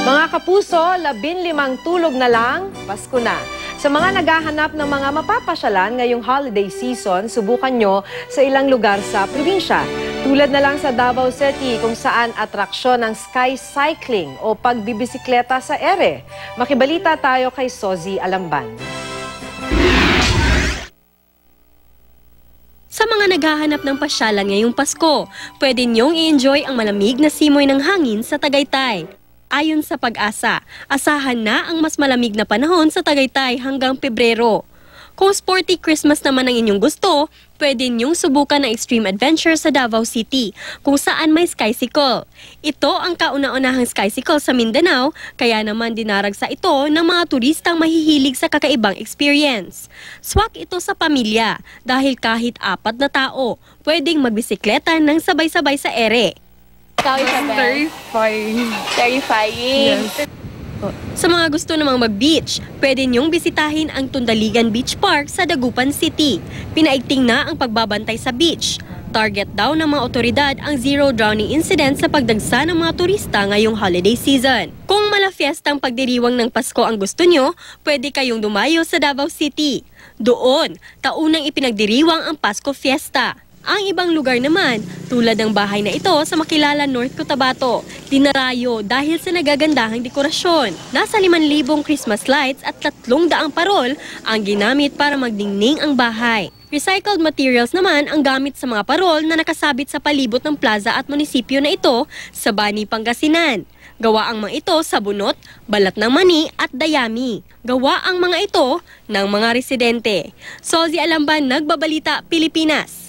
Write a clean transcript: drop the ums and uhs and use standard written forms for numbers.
Mga kapuso, 15 tulog na lang, Pasko na. Sa mga naghahanap ng mga mapapasyalan ngayong holiday season, subukan nyo sa ilang lugar sa probinsya. Tulad na lang sa Davao City kung saan atraksyon ng sky cycling o pagbibisikleta sa ere. Makibalita tayo kay Sozi Alamban. Sa mga naghahanap ng pasyalan ngayong Pasko, pwede niyong i-enjoy ang malamig na simoy ng hangin sa Tagaytay. Ayon sa Pag-asa, asahan na ang mas malamig na panahon sa Tagaytay hanggang Pebrero. Kung sporty Christmas naman ang inyong gusto, pwede niyong subukan ang extreme adventure sa Davao City, kung saan may skycycle. Ito ang kauna-unahang skycycle sa Mindanao, kaya naman dinaragsa ito ng mga turistang mahihilig sa kakaibang experience. Swak ito sa pamilya, dahil kahit 4 na tao, pwedeng magbisikleta ng sabay-sabay sa ere. Terrifying. Yes. Sa mga gusto namang mag-beach, pwede niyong bisitahin ang Tundaligan Beach Park sa Dagupan City. Pinaigting na ang pagbabantay sa beach. Target daw ng mga otoridad ang zero drowning incident sa pagdagsa ng mga turista ngayong holiday season. Kung malafiestang pagdiriwang ng Pasko ang gusto nyo, pwede kayong dumayo sa Davao City. Doon, taunang ipinagdiriwang ang Pasko Fiesta. Ang ibang lugar naman, tulad ng bahay na ito sa makilala North Cotabato, dinarayo dahil sa nagagandahang dekorasyon. Nasa 5,000 Christmas lights at 300 parol ang ginamit para magdingning ang bahay. Recycled materials naman ang gamit sa mga parol na nakasabit sa palibot ng plaza at munisipyo na ito sa Bani, Pangasinan. Gawa ang mga ito sa bunot, balat ng mani at dayami. Gawa ang mga ito ng mga residente. Sozi Alamban, Nagbabalita, Pilipinas.